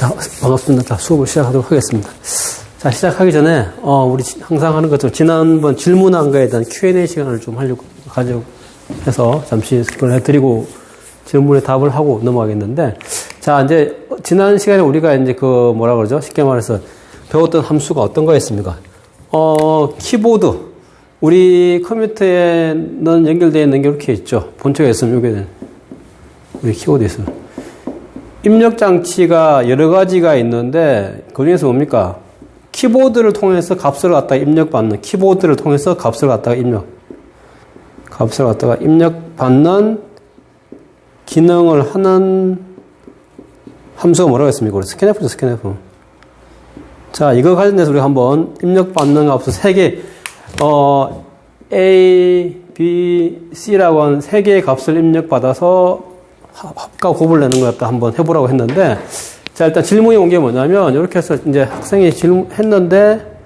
자, 반갑습니다. 자, 수업을 시작하도록 하겠습니다. 자, 시작하기 전에, 우리 항상 하는 것처럼 지난번 질문한 거에 대한 Q&A 시간을 좀 가지고 해서 잠시 그걸 해드리고 질문에 답을 하고 넘어가겠는데, 자, 이제, 지난 시간에 우리가 이제 뭐라 그러죠? 쉽게 말해서 배웠던 함수가 어떤 거였습니까? 키보드. 우리 컴퓨터에는 연결되어 있는 게 이렇게 있죠. 본체가 있으면 이게 우리 키보드 있어요. 입력 장치가 여러 가지가 있는데, 그 중에서 뭡니까? 키보드를 통해서 값을 갖다가 입력받는, 키보드를 통해서 값을 갖다가 입력받는 기능을 하는 함수가 뭐라고 했습니까? 스캔프죠, 스캔프. 자, 이거 관련해서 우리가 한번 입력받는 값을 3개, A, B, C라고 하는 3개의 값을 입력받아서 합과 곱을 내는 걸 한번 해보라고 했는데, 자, 일단 질문이 온 게 뭐냐면, 이렇게 해서 이제 학생이 질문했는데,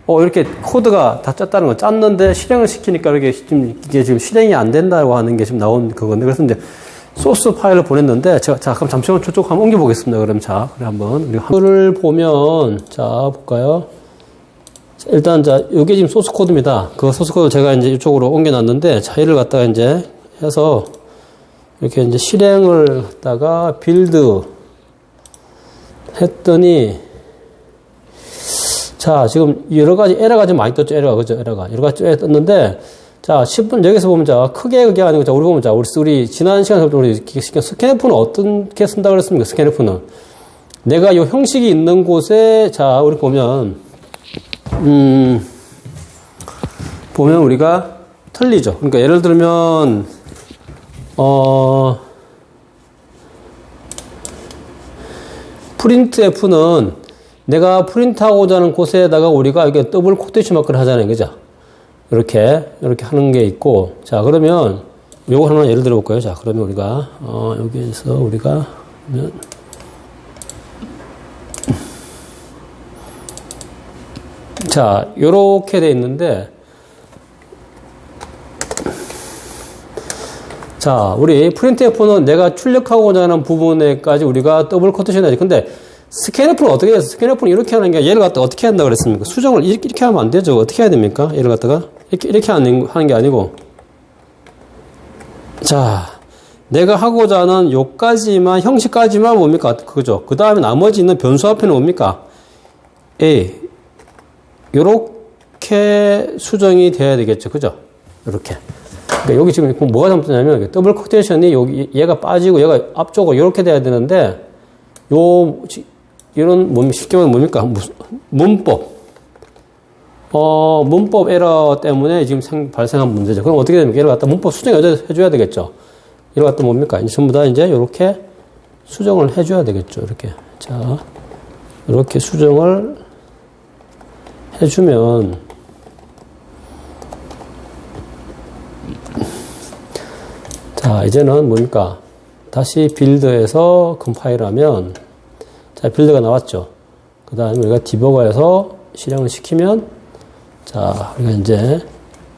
이렇게 코드가 다 짰다는 거, 짰는데 실행을 시키니까 이게 지금 실행이 안 된다고 하는 게 지금 나온 그건데, 그래서 이제 소스 파일을 보냈는데, 자, 그럼 잠시만 저쪽 한번 옮겨보겠습니다. 그럼 자, 그래 한번, 우리 한글을 보면, 자, 볼까요? 자, 일단, 자, 이게 지금 소스 코드입니다. 그 소스 코드 제가 이제 이쪽으로 옮겨놨는데, 자, 얘를 갖다가 이제 해서, 이렇게 이제 실행을 갖다가 빌드 했더니, 자, 지금 여러 가지 에러가 좀 많이 떴죠, 에러가. 그죠, 에러가. 여러 가지 에러가 떴는데, 자, 10분, 여기서 보면, 자, 크게 그게 아니고, 자, 우리 보면, 자, 우리 지난 시간부터 우리 스캔프는 어떻게 쓴다 그랬습니까? 스캔프는. 내가 요 형식이 있는 곳에, 자, 우리 보면, 보면 우리가 틀리죠. 그러니까 예를 들면, 프린트F는 내가 프린트하고자 하는 곳에다가 우리가 이렇게 더블 코테이션 마크를 하잖아요. 그죠? 이렇게 하는 게 있고, 자, 그러면 요거 하나 예를 들어 볼까요? 자, 그러면 우리가, 여기에서 우리가, 자, 요렇게 돼 있는데, 자, 우리 프린트F는 내가 출력하고자 하는 부분에까지 우리가 더블 코테이션 해야지. 근데 스캔F는 어떻게 해서 스캔F는 이렇게 하는 게 얘를 갖다가 어떻게 한다 그랬습니까? 수정을 이렇게 하면 안 되죠. 어떻게 해야 됩니까? 얘를 갖다가 이렇게 하는 게 아니고, 자, 내가 하고자 하는 요까지만 형식까지만 뭡니까? 그죠? 그 다음에 나머지 있는 변수 앞에는 뭡니까? 요렇게 수정이 돼야 되겠죠. 그죠? 요렇게. 그러니까 여기 지금 뭐가 잘못되냐면 더블 코테이션이 여기 얘가 빠지고 얘가 앞쪽으로 이렇게 돼야 되는데 이런 쉽게 말하면 뭡니까? 문법 에러 때문에 지금 발생한 문제죠. 그럼 어떻게 됩니까? 얘를 갖다 문법 수정 해줘야 되겠죠. 얘를 갖다 뭡니까? 이제 전부 다 이제 이렇게 수정을 해줘야 되겠죠. 이렇게. 자, 이렇게 수정을 해주면 자, 이제는 뭡니까? 다시 빌드에서 컴파일하면, 자, 빌드가 나왔죠. 그 다음에 우리가 디버거에서 실행을 시키면, 자, 우리가 이제,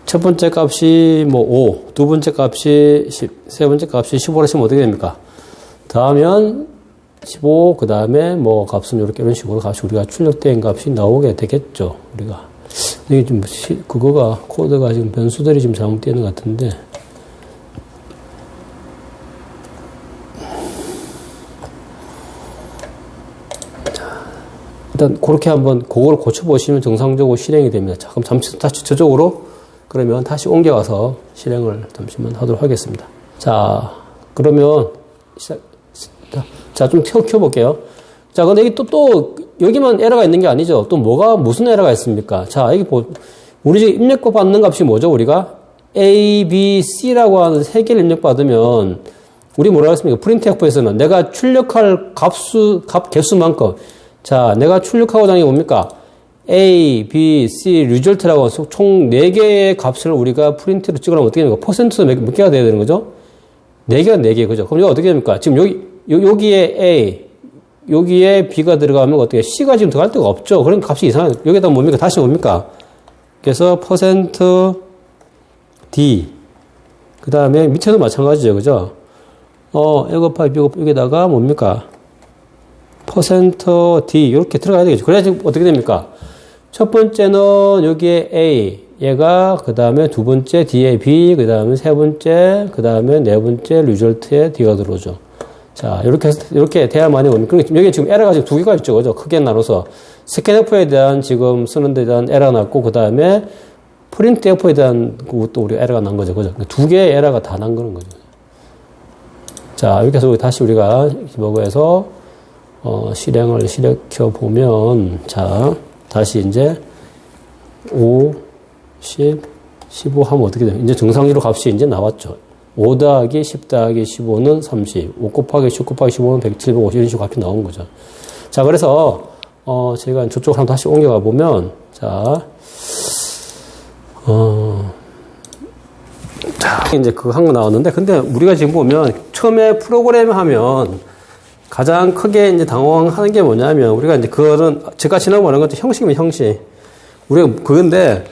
첫 번째 값이 5, 두 번째 값이 10, 세 번째 값이 15로 치면 어떻게 됩니까? 다음엔 15, 그 다음에 값은 이런 식으로 값이 우리가 출력된 값이 나오게 되겠죠. 우리가. 이게 좀, 코드가 지금 변수들이 지금 잘못되는 것 같은데, 일단 그렇게 한번 그걸 고쳐보시면 정상적으로 실행이 됩니다. 자, 그럼 잠시 다시 저쪽으로 그러면 다시 옮겨가서 실행을 잠시만 하도록 하겠습니다. 자, 그러면 자, 좀 켜볼게요. 자, 근데 여기 또 여기만 에러가 있는 게 아니죠. 또 무슨 에러가 있습니까? 자, 여기 우리 지금 입력 받는 값이 뭐죠? 우리가 A, B, C라고 하는 3개를 입력받으면 우리 뭐라고 했습니까? 프린트F에서는 내가 출력할 값 개수만큼, 자, 내가 출력하고자 하는 게 뭡니까? A, B, C, 리절트라고 해서 총 4개의 값을 우리가 프린트로 찍으려면 어떻게 됩니까? 퍼센트 몇 개가 돼야 되는 거죠? 4개가 4개, 그죠? 그럼 이거 어떻게 됩니까? 지금 여기에 A, 여기에 B가 들어가면 어떻게, C가 지금 들어갈 데가 없죠? 그럼 값이 이상해요. 여기다 뭡니까? 다시 뭡니까? 그래서 퍼센트 D. 그 다음에 밑에도 마찬가지죠. 그죠? A 곱하기 B 곱하기 여기다가 뭡니까? %d 이렇게 들어가야 되겠죠. 그래야 지금 어떻게 됩니까? 첫 번째는 여기에 A, 얘가 그 다음에 두 번째 D에 B, 그 다음에 세 번째, 그 다음에 네 번째 리절트에 D가 들어오죠. 자, 이렇게 돼야만이 뭡니까? 여기 지금 에러가 지금 두 개가 있죠. 그죠? 크게 나눠서 스캔F에 대한 지금 쓰는 데 대한 에러가 났고, 그 다음에 프린트F에 대한 것도 우리가 에러가 난 거죠. 그죠? 두 개의 에러가 다 난 거는 거죠. 자, 이렇게 해서 다시 우리가 디버그에서 실행을 시켜 보면, 자, 다시 이제 5, 10, 15 하면 어떻게 돼요? 이제 정상적으로 값이 이제 나왔죠. 5 더하기 10 더하기 15는 30, 5 곱하기 10 곱하기 15는 100, 750 이런 식으로 값이 나온 거죠. 자, 그래서 제가 저쪽으로 한번 다시 옮겨가 보면, 자, 이제 그거 한 거 나왔는데, 근데 우리가 지금 보면 처음에 프로그램 하면 가장 크게 이제 당황하는 게 뭐냐면, 우리가 이제 그거는 제가 지난번에 말한 것도 형식이면 형식. 우리가 그건데,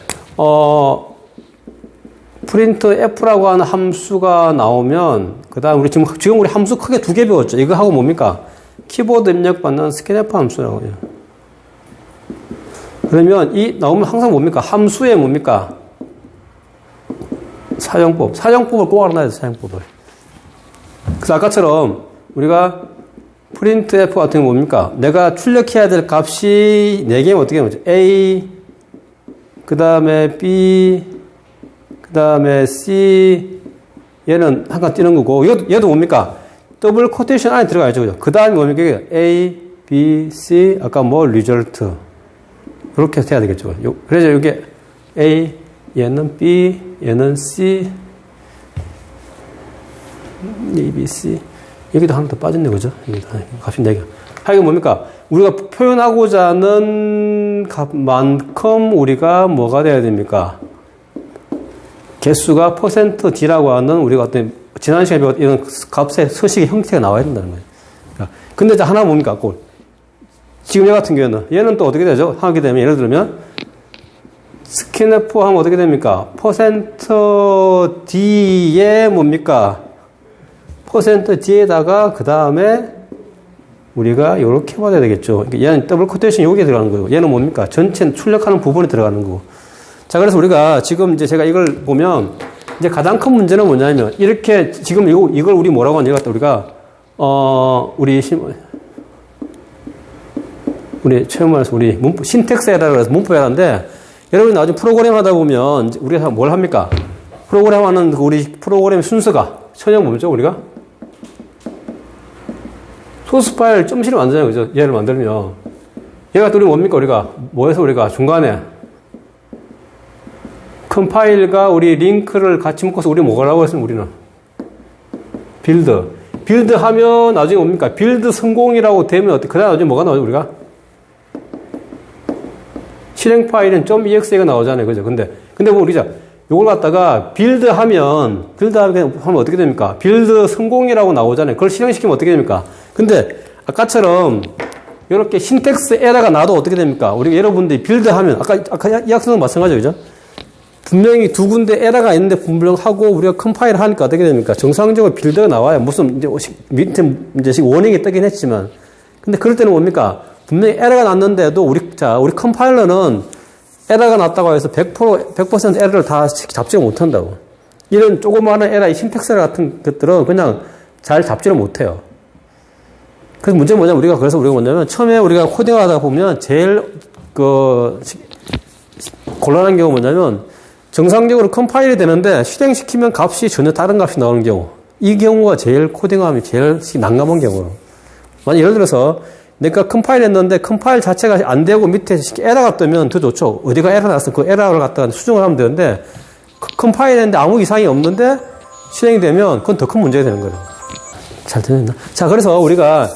프린트 F라고 하는 함수가 나오면, 그 다음 우리 지금 우리 함수 크게 두 개 배웠죠. 이거 하고 뭡니까? 키보드 입력받는 스캔F 함수라고 해요. 그러면 나오면 항상 뭡니까? 함수에 뭡니까? 사용법을 꼭 알아놔야 돼, 사용법을. 그래서 아까처럼 우리가 프린트 F 같은 게 뭡니까? 내가 출력해야 될 값이 4개면 어떻게 되는 거죠? A, 그 다음에 B, 그 다음에 C, 얘는 한칸 띄는 거고, 얘도 뭡니까? 더블 코테이션 안에 들어가야죠. 그죠? 그 다음에 뭡니까? A, B, C, 아까 리절트. 이렇게 해야 되겠죠. 그래서 이게 A, 얘는 B, 얘는 C, A, B, C. 여기도 하나 더 빠졌네, 그죠? 여기도 값이 4개. 이게 뭡니까? 우리가 표현하고자 하는 값만큼 우리가 뭐가 돼야 됩니까? 개수가 %d라고 하는 우리가 어떤 지난 시간에 배웠던 이런 값의 서식의 형태가 나와야 된다는 거예요. 근데 이제 하나 뭡니까? 지금 얘 같은 경우에는 얘는 또 어떻게 되죠? 하게 되면 예를 들면 스캔F 하면 어떻게 됩니까? %d에 뭡니까? %d에다가 그 다음에 우리가 이렇게 받아야 되겠죠. 그러니까 얘는 더블 코테이션 여기에 들어가는 거고, 얘는 뭡니까? 전체 출력하는 부분에 들어가는 거고. 자, 그래서 우리가 지금 이제 제가 이걸 보면 이제 가장 큰 문제는 뭐냐면 이렇게 지금 이걸 우리 뭐라고 하냐 우리가 우리 체험에서 우리 문법 신텍스 에러라고 해서 문법 에러인데, 여러분이 나중에 프로그램 하다 보면 우리가 뭘 합니까? 프로그램 하는 우리 프로그램 순서가 천형 뭐죠? 우리가 소스 파일 점실을 만들잖아요. 그죠? 얘를 만들면 얘가 또 우리 뭡니까? 우리가 뭐해서 우리가 중간에 컴파일과 우리 링크를 같이 묶어서 우리 뭐라고 했으면 우리는 빌드 하면 나중에 뭡니까? 빌드 성공이라고 되면 어떻게, 그 다음 나중에 뭐가 나오죠? 우리가 실행 파일은 .exe가 나오잖아요. 그죠? 근데 뭐 우리가 요걸 갖다가 빌드 하면 어떻게 됩니까? 빌드 성공이라고 나오잖아요. 그걸 실행시키면 어떻게 됩니까? 근데 아까처럼 이렇게 신텍스 에러가 나도 어떻게 됩니까? 우리가 여러분들이 빌드 하면 아까 이 학생도 마찬가지죠. 그죠? 분명히 두 군데 에러가 있는데 분명하고 우리가 컴파일 하니까 어떻게 됩니까? 정상적으로 빌드가 나와요. 무슨 이제 밑에 이제 워닝이 뜨긴 했지만, 근데 그럴 때는 뭡니까? 분명히 에러가 났는데도 우리 컴파일러는 에러가 났다고 해서 100% 에러를 다 잡지를 못한다고. 이런 조그마한 에러, 신텍스 에러 같은 것들은 그냥 잘 잡지를 못해요. 그래서 문제는 뭐냐면 그래서 우리가 뭐냐면 처음에 우리가 코딩을 하다 보면 제일 곤란한 경우가 뭐냐면 정상적으로 컴파일이 되는데 실행시키면 값이 전혀 다른 값이 나오는 경우. 이 경우가 제일 코딩하면 제일 난감한 경우로. 만약 예를 들어서 내가 컴파일 했는데 컴파일 자체가 안 되고 밑에 에러가 뜨면 더 좋죠. 어디가 에러 났으면 그 에러를 갖다가 수정을 하면 되는데 컴파일 했는데 아무 이상이 없는데 실행이 되면 그건 더 큰 문제가 되는 거예요. 잘 되나? 자, 그래서 우리가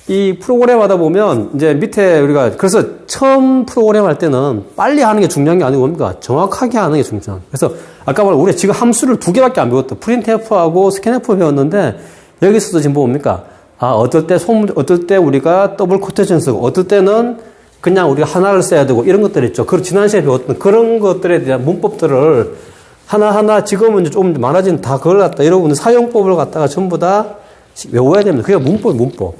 이 프로그램 하다 보면 이제 밑에 우리가 그래서 처음 프로그램 할 때는 빨리 하는 게 중요한 게 아니고 뭡니까? 정확하게 하는 게 중요한. 그래서 아까 말한 우리가 지금 함수를 2개밖에 안 배웠다. printf하고 scanf 배웠는데 여기서도 지금 뭡니까? 어떨 때 우리가 더블 코테이션 쓰고, 어떨 때는 그냥 우리가 하나를 써야 되고, 이런 것들 있죠. 지난 시간에 배웠던 그런 것들에 대한 문법들을 하나하나 지금은 이제 좀 많아진 다 그걸 갖다, 여러분들 사용법을 갖다가 전부 다 외워야 됩니다. 그게 문법.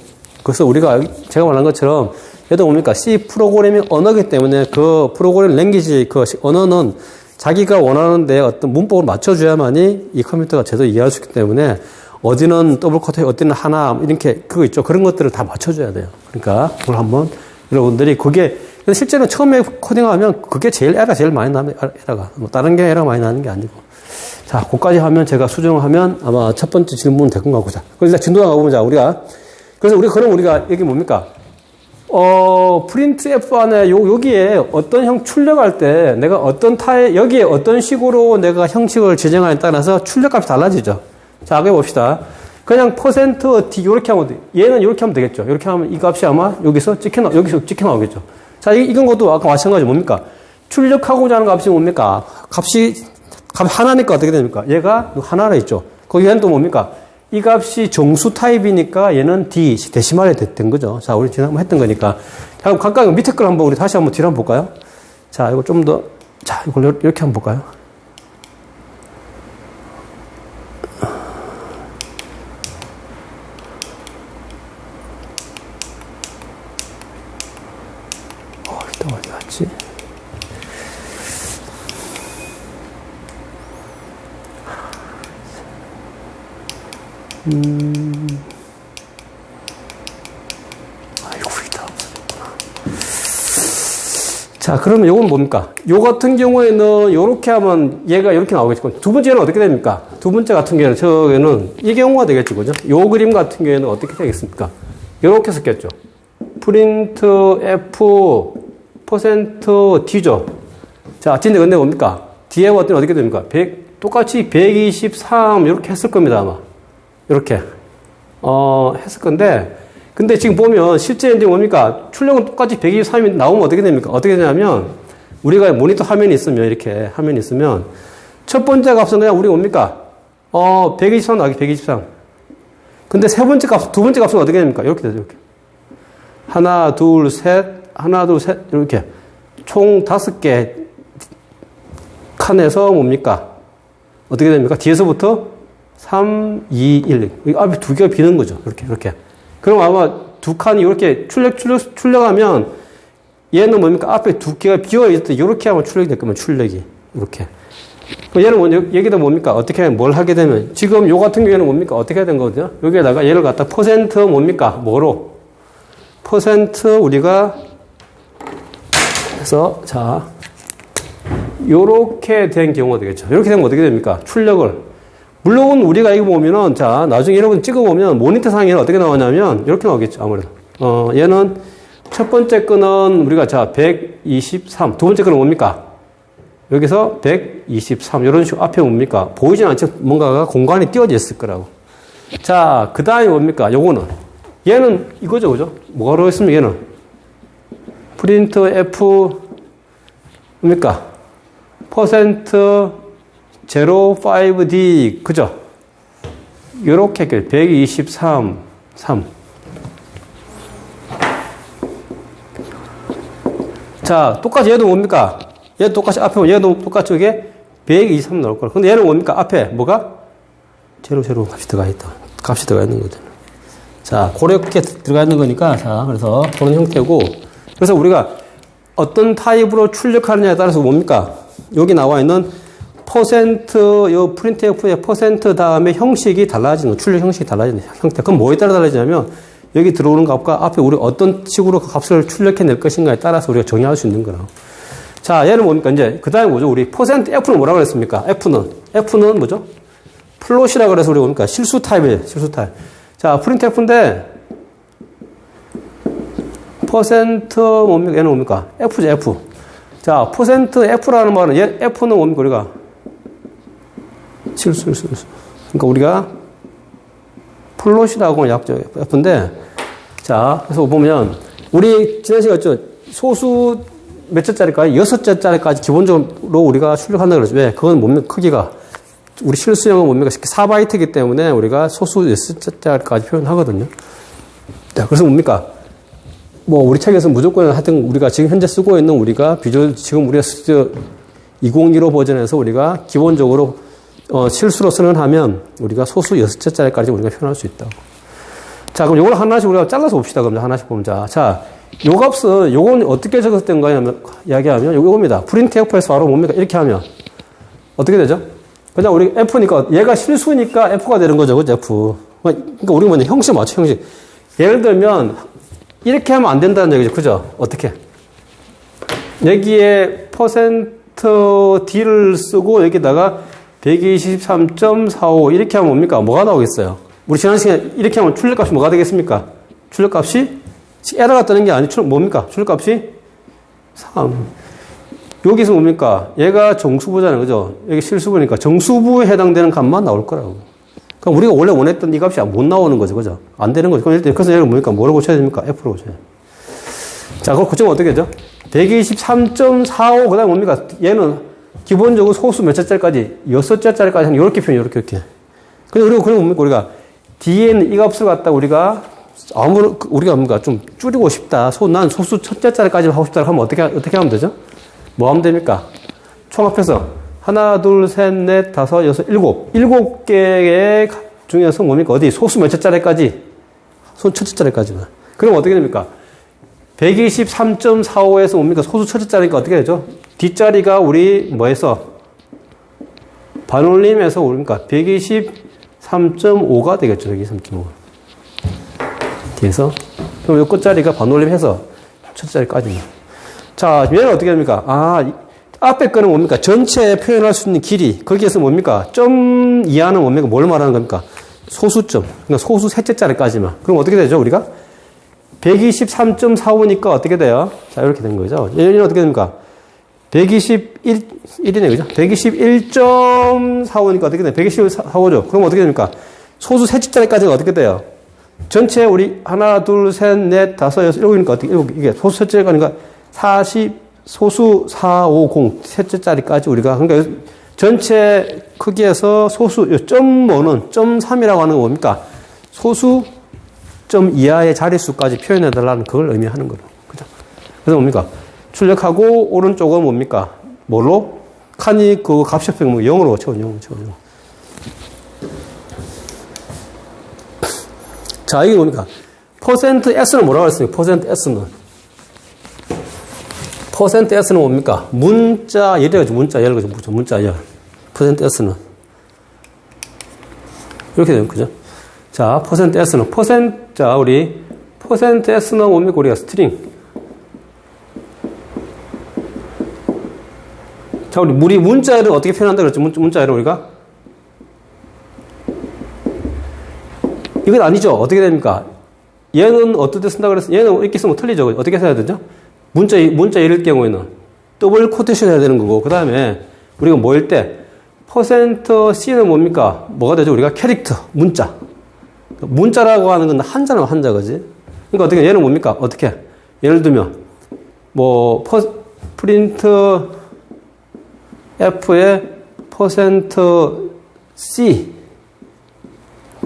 그래서 우리가 제가 말한 것처럼 얘도 뭡니까? C 프로그래밍 언어이기 때문에 그 프로그래밍 랭귀지 그 언어는 자기가 원하는데 어떤 문법을 맞춰줘야만이 이 컴퓨터가 제대로 이해할 수 있기 때문에 어디는 더블 코트, 어디는 하나, 이렇게 그거 있죠. 그런 것들을 다 맞춰줘야 돼요. 그러니까 그걸 한번 여러분들이 그게 실제로 처음에 코딩하면 그게 에러가 제일 많이 나면 에러가. 뭐 다른 게 에러가 많이 나는 게 아니고. 자, 그까지 하면 제가 수정을 하면 아마 첫 번째 질문 될 건가 보자. 그래서 진도가 가보자. 그래서 그럼 우리가 여기 뭡니까? 프린트 F 안에 여기에 어떤 형 출력할 때 내가 여기에 어떤 식으로 내가 형식을 지정하냐에 따라서 출력값이 달라지죠. 자, 여기 봅시다. 그냥 %d 이렇게 하면 돼. 얘는 이렇게 하면 되겠죠. 이렇게 하면 이 값이 아마 여기서 찍혀 나오겠죠. 자, 이건 것도 아까 마찬가지 뭡니까? 출력하고자 하는 값이 뭡니까? 값 하나니까 어떻게 됩니까? 얘가 하나라 있죠. 거기는 또 뭡니까? 이 값이 정수 타입이니까 얘는 데시말이 됐던 거죠. 자, 우리 지난번 했던 거니까. 자, 그럼 각각 밑에 걸 한번 우리 다시 한번 뒤로 한번 볼까요? 자, 이거 좀 더, 자, 이걸 이렇게 한번 볼까요? 일단 어디 갔지? 아이고, 있다. 자, 그러면 요건 뭡니까? 요 같은 경우에는 요렇게 하면 얘가 이렇게 나오겠죠. 두 번째는 어떻게 됩니까? 두 번째 같은 경우에는 저기는 이 경우가 되겠죠. 그죠? 요 그림 같은 경우에는 어떻게 되겠습니까? 요렇게 썼겠죠. 프린트 F %D죠. 자, 근데 뭡니까? 뒤에 왔더니 어떻게 됩니까? 똑같이 123 이렇게 했을 겁니다, 아마. 이렇게 했을 건데, 근데 지금 보면 실제 이제 뭡니까? 출력은 똑같이 123이 나오면 어떻게 됩니까? 어떻게 되냐면 우리가 모니터 화면이 있으면 이렇게 화면이 있으면 첫 번째 값은 그냥 우리 뭡니까? 123 나오기 123. 근데 두 번째 값은 어떻게 됩니까? 이렇게 되죠, 이렇게. 하나, 둘, 셋, 이렇게. 총 5개 칸에서 뭡니까? 어떻게 됩니까? 뒤에서부터 3, 2, 1. 이 앞에 두 개가 비는 거죠. 이렇게. 그럼 아마 두 칸이 이렇게 출력하면 얘는 뭡니까? 앞에 두 개가 비어있을 때 이렇게 하면 출력이 될 거면 출력이. 이렇게. 얘는 여기다 뭡니까? 어떻게 하면 뭘 하게 되면 지금 요 같은 경우에는 뭡니까? 어떻게 해야 되는 거거든요? 여기에다가 얘를 갖다 % 뭡니까? 뭐로? % 우리가 해서 자 요렇게 된 경우가 되겠죠. 이렇게 되면 어떻게 됩니까? 출력을. 물론 우리가 이거 보면은 자 나중에 여러분 찍어보면 모니터 상에는 어떻게 나오냐면 이렇게 나오겠죠. 아무래도 얘는 첫 번째 거는 우리가 자 123 두 번째 거는 뭡니까? 여기서 123 이런 식으로 앞에 뭡니까? 보이진 않죠. 뭔가가 공간이 띄어져 있을 거라고. 자 그 다음에 뭡니까? 요거는 얘는 이거죠, 그죠? 뭐로 했으면 얘는 프린트 F 뭡니까? %05D 그죠? 요렇게 123 3. 자, 똑같이 얘도 뭡니까? 얘도 똑같이 앞에 얘도 똑같이 이게 123 나올 거라. 근데 얘는 뭡니까? 앞에 뭐가? 0 값이 들어가 있다. 값이 들어가 있는 거잖아. 자, 그렇게 들어가 있는 거니까 자, 그래서 그런 형태고 그래서 우리가 어떤 타입으로 출력하느냐에 따라서 뭡니까? 여기 나와 있는 요 프린트F의 % 다음에 형식이 달라지는, 출력 형식이 달라지는 형태. 그럼 뭐에 따라 달라지냐면, 여기 들어오는 값과 앞에 우리 어떤 식으로 그 값을 출력해낼 것인가에 따라서 우리가 정의할 수 있는 거라고. 자, 얘는 뭡니까? 이제, 그 다음에 뭐죠? 우리 %F는 뭐라고 그랬습니까? F는 뭐죠? 플롯이라고 그래서 우리가 뭡니까? 실수 타입이에요, 실수 타입. 자, 프린트F인데, 뭡니까? 얘는 뭡니까? F죠, F. 자, %F라는 말은, 얘, F는 뭡니까? 우리가? 실수. 그러니까 우리가 플롯이라고 하는 약죠. F인데, 자, 그래서 보면, 우리 지난 시간에 했죠. 소수 몇 자짜리까지? 6자짜리까지 기본적으로 우리가 출력한다고 그러죠. 왜? 그건 뭡니까? 크기가. 우리 실수형은 뭡니까? 4바이트이기 때문에 우리가 소수 6자짜리까지 표현하거든요. 자, 그래서 뭡니까? 뭐, 우리 책에서 무조건 하여튼 우리가 지금 현재 쓰고 있는 우리가 지금 우리가 스튜디오 2015 버전에서 우리가 기본적으로 실수로 선언하면 우리가 소수 6자짜리까지 우리가 표현할 수 있다고. 자, 그럼 요걸 하나씩 우리가 잘라서 봅시다. 그럼 하나씩 보면. 자, 요 값은, 요건 어떻게 적었던 거냐면, 이야기하면, 요겁니다. 프린트 F에서 바로 뭡니까? 이렇게 하면, 어떻게 되죠? 그냥 우리 F니까, 얘가 실수니까 F가 되는 거죠. 그죠? F. 그러니까 우리 뭐냐, 형식 맞죠? 형식. 예를 들면, 이렇게 하면 안 된다는 얘기죠. 그죠? 어떻게? 여기에 %D를 쓰고, 여기다가 123.45 이렇게 하면 뭡니까? 뭐가 나오겠어요? 우리 지난 시간에 이렇게 하면 출력값이 뭐가 되겠습니까? 출력값이 에러가 뜨는 게 아니 뭡니까? 출력값이 3. 여기서 뭡니까? 얘가 정수부잖아요. 그죠? 여기 실수부니까 정수부에 해당되는 값만 나올 거라고. 그럼 우리가 원래 원했던 이 값이 못 나오는 거죠. 그죠? 안 되는 거죠. 그래서 얘를 뭡니까? 뭐로 고쳐야 됩니까? F로 고쳐야 돼요. 자, 그걸 고치면 어떻게 되죠? 123.45 그 다음에 뭡니까? 얘는 기본적으로 소수 몇 자짜리까지? 6자짜리까지 하는 이렇게 표현, 이렇게. 근데 우리가 뭡니까? 우리가 뒤에 있는 이 값을 갖다 우리가 뭔가 좀 줄이고 싶다. 난 소수 첫 자짜리까지 하고 싶다 하면 어떻게 하면 되죠? 뭐 하면 됩니까? 총 합해서 하나, 둘, 셋, 넷, 다섯, 여섯, 일곱. 7개의 중에서 뭡니까? 어디? 소수 몇 자짜리까지? 첫 자짜리까지만. 그럼 어떻게 됩니까? 123.45에서 뭡니까? 소수 첫 자짜리니까 어떻게 되죠? 뒷자리가 우리 뭐에서? 반올림에서 뭡니까? 123.5가 되겠죠. 123.5. 뒤에서. 그럼 요 끝자리가 반올림해서 첫 자리까지만. 자, 얘는 어떻게 됩니까? 앞에 거는 뭡니까? 전체에 표현할 수 있는 길이. 거기에서 뭡니까? 점 이하는 뭡니까? 뭘 말하는 겁니까? 소수점. 그러니까 소수 셋째 자리까지만. 그럼 어떻게 되죠? 우리가? 123.45니까 어떻게 돼요? 자, 이렇게 된 거죠. 얘는 어떻게 됩니까? 121이네, 그죠? 121.45니까 어떻게 돼요? 121.45죠. 그럼 어떻게 됩니까? 소수 셋째 자리까지가 어떻게 돼요? 전체 우리 하나, 둘, 셋, 넷, 다섯, 여섯, 일곱이니까 어떻게, 이게 소수 셋째 자리니까 40, 소수 450, 셋째 자리까지 우리가, 그러니까 전체 크기에서 소수, 점 3이라고 하는 건 뭡니까? 소수 점 이하의 자릿수까지 표현해달라는 그걸 의미하는 거죠. 그죠? 그래서 뭡니까? 출력하고, 오른쪽은 뭡니까? 뭘로? 칸이 그 값이 없으면 0으로 채워, 0. 자, 이게 뭡니까? %S는 뭐라고 했습니까? %S는 뭡니까? 문자, 예를 들어서 문자 열. %S는. 이렇게 되는 거죠. 자, %S는. 자, 우리, %S는 뭡니까? 우리가 스트링. 자, 우리 문자열은 어떻게 표현한다 그랬죠? 문자열은 우리가? 이건 아니죠. 어떻게 됩니까? 얘는 어떻게 쓴다고 그랬어요? 얘는 이렇게 쓰면 틀리죠. 어떻게 써야 되죠? 문자일일 경우에는 더블 코테이션 해야 되는 거고, 그 다음에 우리가 뭐일 때, %C는 뭡니까? 뭐가 되죠? 우리가 캐릭터, 문자. 문자라고 하는 건 한자는 한자거지. 그러니까 어떻게, 얘는 뭡니까? 어떻게? 예를 들면, 프린트 F의 %C.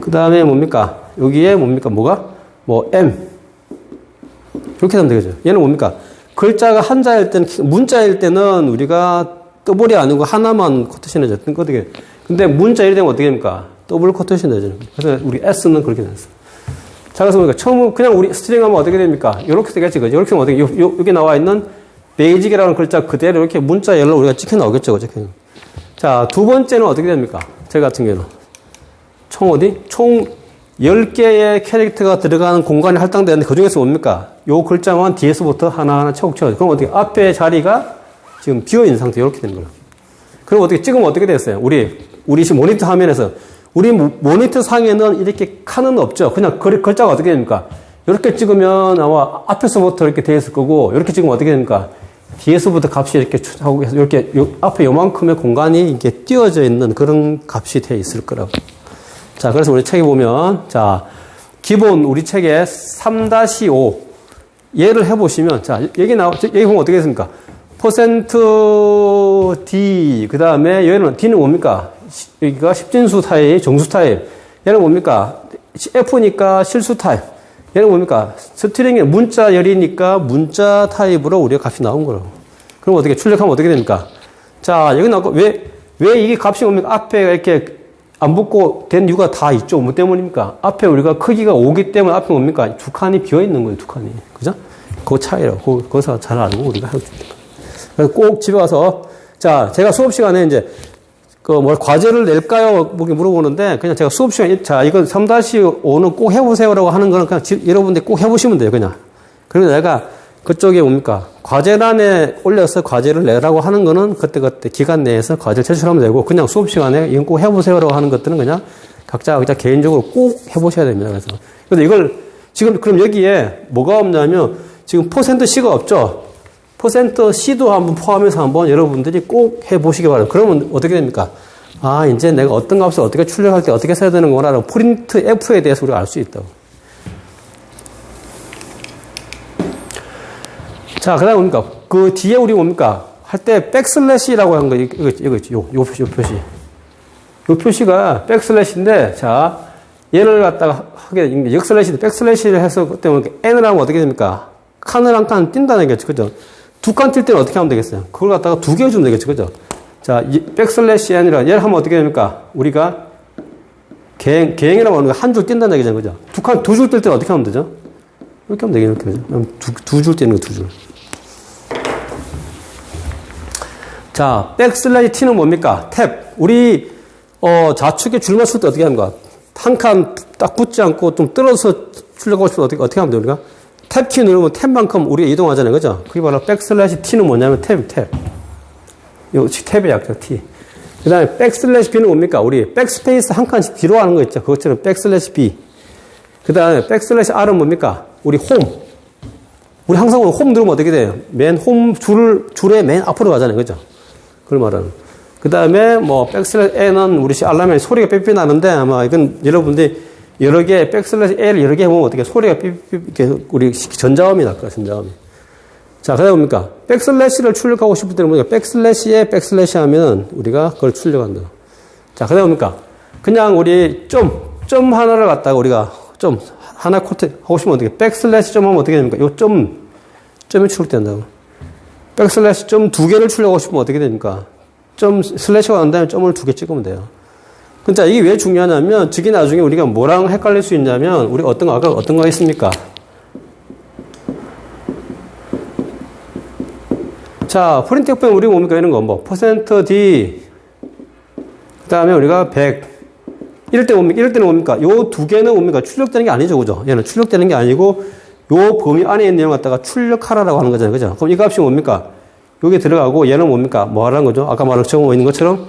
그 다음에 뭡니까? 여기에 뭡니까? M. 이렇게 하면 되겠죠. 얘는 뭡니까? 글자가 한자일 때는, 문자일 때는 우리가 더블이 아니고 하나만 코테이션 해줘. 그러니까 어떻게. 근데 문자일 때는 어떻게 됩니까? 더블 코테이션 해줘. 그래서 우리 S는 그렇게 됐어. 자, 그래서 뭡니까? 처음, 그냥 우리 스트링 하면 어떻게 됩니까? 이렇게 되겠지. 그죠? 이렇게 하면 어떻게, 여기 나와 있는 베이직이라는 글자 그대로 이렇게 문자 열로 우리가 찍혀 나오겠죠. 그죠? 자, 두 번째는 어떻게 됩니까? 제 같은 경우는. 총 10개의 캐릭터가 들어가는 공간이 할당되는데 그 중에서 뭡니까? 요 글자만 뒤에서부터 하나하나 차곡 채워져. 그럼 어떻게? 앞에 자리가 지금 비어있는 상태 이렇게 되는 거예요. 그럼 어떻게, 찍으면 어떻게 됐어요? 우리 지금 모니터 화면에서, 우리 모니터 상에는 이렇게 칸은 없죠. 그냥 글자가 어떻게 됩니까? 이렇게 찍으면 아마 앞에서부터 이렇게 되어 있을 거고, 이렇게 찍으면 어떻게 됩니까? 뒤에서부터 값이 이렇게 하고, 이렇게 앞에 요만큼의 공간이 이렇게 띄어져 있는 그런 값이 되어 있을 거라고. 자, 그래서 우리 책에 보면, 자, 기본 우리 책에 3-5 얘를 해보시면, 자, 여기 보면 어떻게 됐습니까? %D, 그 다음에 여기는 D는 뭡니까? 여기가 십진수 타입, 정수 타입. 얘는 뭡니까? F니까 실수 타입. 얘는 뭡니까? 스트링의 문자 열이니까 문자 타입으로 우리가 값이 나온 거라고. 그럼 어떻게, 출력하면 어떻게 됩니까? 자, 여기 나오고, 왜 이게 값이 뭡니까? 앞에 이렇게 안 붙고 된 이유가 다 있죠. 뭐 때문입니까? 앞에 우리가 크기가 5기 때문에 앞에 뭡니까? 두 칸이 비어 있는 거예요, 두 칸이. 그죠? 그 차이라고. 거기서 잘 알고 우리가 해줍니다. 그래서 꼭 집에 와서, 자, 제가 수업 시간에 이제, 과제를 낼까요? 뭐 물어보는데, 그냥 제가 수업 시간에, 자, 이건 3-5는 꼭 해보세요라고 하는 거는 그냥 여러분들이 꼭 해보시면 돼요, 그냥. 그리고 내가 그쪽에 뭡니까? 과제란에 올려서 과제를 내라고 하는 거는 그때그때 기간 내에서 과제를 제출하면 되고, 그냥 수업 시간에 이건 꼭 해보세요라고 하는 것들은 그냥 각자 개인적으로 꼭 해보셔야 됩니다. 그래서 이걸 지금 그럼 여기에 뭐가 없냐면 지금 %C가 없죠? %C도 한번 포함해서 한번 여러분들이 꼭 해보시기 바랍니다. 그러면 어떻게 됩니까? 아, 이제 내가 어떤 값을 어떻게 출력할 때 어떻게 써야 되는 거라는 프린트 F에 대해서 우리가 알 수 있다고. 자, 그 다음에 뭡니까? 그 뒤에 우리 뭡니까? 할 때 백슬래시라고 하는 거, 이거 있지, 요 표시. 요 표시가 백슬래시인데, 자, 얘를 갖다가 하게, 역슬래시인데, 백슬래시를 해서, 그때 N을 하면 어떻게 됩니까? 칸을 한 칸 띈다는 얘기죠. 그죠? 두 칸 뛸 때는 어떻게 하면 되겠어요? 그걸 갖다가 두 개 주면 되겠죠. 그죠? 자, 백슬래시 N이라, 얘를 하면 어떻게 됩니까? 우리가, 개행이라고 하는 거 한 줄 뛴다는 얘기잖아요. 그죠? 두 줄 뛸 때는 어떻게 하면 되죠? 이렇게 하면 되겠네. 이렇게 되죠? 두 줄 띄는 거, 두 줄. 자, 백슬래시 T는 뭡니까? 탭. 우리, 좌측에 줄 맞출 때 어떻게 하는 거야? 한 칸 딱 붙지 않고 좀 떨어서 출력하고 싶으면 어떻게 하면 됩니까? 탭키 누르면 탭만큼 우리가 이동하잖아요. 그죠? 그게 바로 백슬래시 T는 뭐냐면 탭. 요 탭의 약자 T. 그 다음에 백슬래시 B는 뭡니까? 우리 백스페이스 한 칸씩 뒤로 하는 거 있죠? 그것처럼 백슬래시 B. 그 다음에 백슬래시 R은 뭡니까? 우리 홈. 우리 항상 홈 누르면 어떻게 돼요? 맨 홈 줄의 맨 앞으로 가잖아요. 그죠? 그걸 말하는. 그 다음에 백슬래시 N은 우리 알람에 소리가 삐삐 나는데 아마 이건 여러분들이 여러 개, 백슬래시 L을 여러 개 해보면 어떻게 소리가 삐삐, 우리 전자음이 날 거야, 전자음이. 자, 그 다음에 뭡니까? 백슬래시를 출력하고 싶을 때는 뭡니까? 백슬래시에 백슬래시 하면 우리가 그걸 출력한다. 자, 그 다음에 뭡니까? 그냥 우리 점 하나를 갖다가 우리가 하나 코트 하고 싶으면 어떻게, 백슬래시 점 하면 어떻게 됩니까? 요 점이 출력된다고. 백슬래시 점 두 개를 출력하고 싶으면 어떻게 됩니까? 슬래시가 난 다음에 점을 두 개 찍으면 돼요. 근데 이게 왜 중요하냐면, 저게 나중에 우리가 뭐랑 헷갈릴 수 있냐면, 우리 어떤 거 있습니까? 자, 프린트 F는 우리 뭡니까? 이런 거, %D. 그 다음에 우리가 100. 이럴 때는 뭡니까? 요 두 개는 뭡니까? 출력되는 게 아니죠. 그죠? 얘는 출력되는 게 아니고, 요 범위 안에 있는 내용 갖다가 출력하라라고 하는 거잖아요. 그죠? 그럼 이 값이 뭡니까? 요게 들어가고, 얘는 뭡니까? 뭐 하라는 거죠? 아까 적어 있는 것처럼,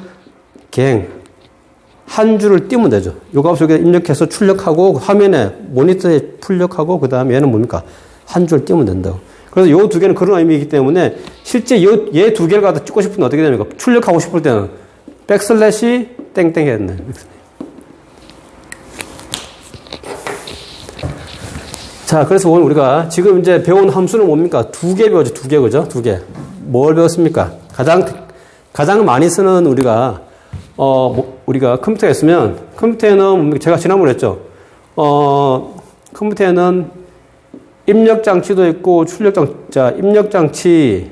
한 줄을 띄우면 되죠. 요 값을 여기 입력해서 출력하고, 화면에, 모니터에 출력하고, 그 다음에 얘는 뭡니까? 한 줄 띄우면 된다고. 그래서 요 두 개는 그런 의미이기 때문에, 실제 얘 두 개를 갖다 찍고 싶으면 어떻게 됩니까? 출력하고 싶을 때는, 백슬래시 땡땡 해야 된다. 자, 그래서 오늘 우리가 지금 이제 배운 함수는 뭡니까? 두 개 배웠죠. 두 개, 그죠? 두 개. 뭘 배웠습니까? 가장 많이 쓰는 우리가 컴퓨터에 있으면, 컴퓨터에는 제가 지난번에 했죠. 컴퓨터에는 입력장치도 있고, 입력장치.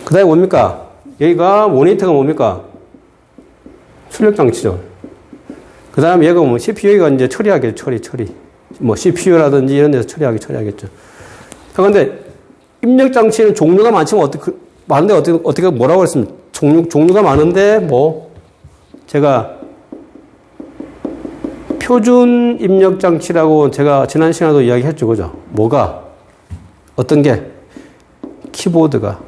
그 다음에 뭡니까? 여기가 모니터가 뭡니까? 출력장치죠. 그 다음에 얘가 CPU가 이제 처리하겠죠. 처리. CPU라든지 이런 데서 처리하겠죠. 그런데 입력장치는 종류가 많지만 많은데 어떻게 뭐라고 했습니까? 종류가 많은데 제가 표준 입력장치라고 제가 지난 시간에도 이야기했죠. 그죠? 뭐가? 어떤 게? 키보드가.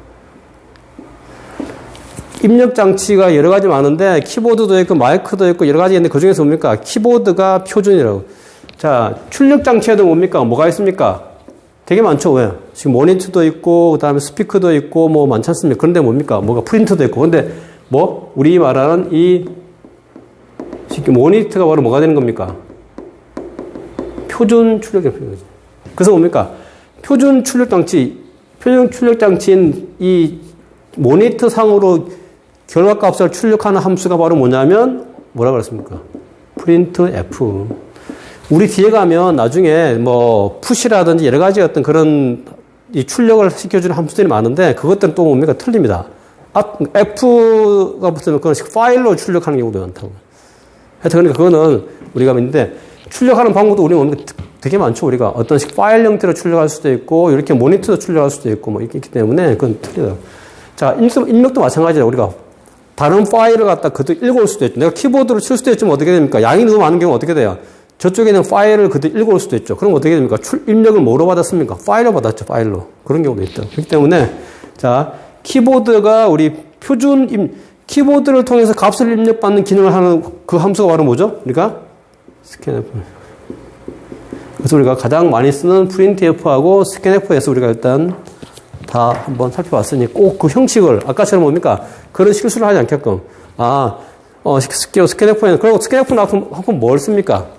입력장치가 여러 가지 많은데 키보드도 있고 마이크도 있고 여러 가지 있는데 그 중에서 뭡니까? 키보드가 표준이라고. 자, 출력장치에도 뭡니까? 뭐가 있습니까? 되게 많죠. 왜? 지금 모니터도 있고, 그 다음에 스피커도 있고, 많지 않습니까? 그런데 뭡니까? 뭐가 프린터도 있고. 근데 우리 말하는 모니터가 바로 뭐가 되는 겁니까? 표준 출력장치. 그래서 뭡니까? 표준 출력장치인 이 모니터 상으로 결과값을 출력하는 함수가 바로 뭐냐면, 뭐라고 그랬습니까? 프린트 F. 우리 뒤에 가면 나중에 푸시라든지 여러 가지 어떤 그런 이 출력을 시켜주는 함수들이 많은데 그것들은 또 뭡니까? 틀립니다. F가 붙으면 그건 파일로 출력하는 경우도 많다고. 하여튼 그러니까 그거는 우리가 있는데 출력하는 방법도 우리는 되게 많죠. 우리가 어떤 식 파일 형태로 출력할 수도 있고 이렇게 모니터로 출력할 수도 있고 뭐 이렇게 있기 때문에 그건 틀려요. 자, 입력도 마찬가지예요. 우리가 다른 파일을 갖다 그대로 읽어올 수도 있죠. 내가 키보드로 칠 수도 있지만 어떻게 됩니까? 양이 너무 많은 경우 어떻게 돼요? 저쪽에 있는 파일을 그대로 읽어올 수도 있죠. 그럼 어떻게 됩니까? 입력을 뭐로 받았습니까? 파일로 받았죠. 파일로. 그런 경우도 있다. 그렇기 때문에 자, 키보드가 우리 키보드를 통해서 값을 입력받는 기능을 하는 그 함수가 바로 뭐죠? 우리가 스캔F. 그래서 우리가 가장 많이 쓰는 printf하고 scanf에서 우리가 일단 다 한번 살펴봤으니 꼭 그 형식을 아까처럼 뭡니까? 그런 실수를 하지 않게끔. 스캔f에는 그리고 스캔f 나왔으면 뭘 씁니까?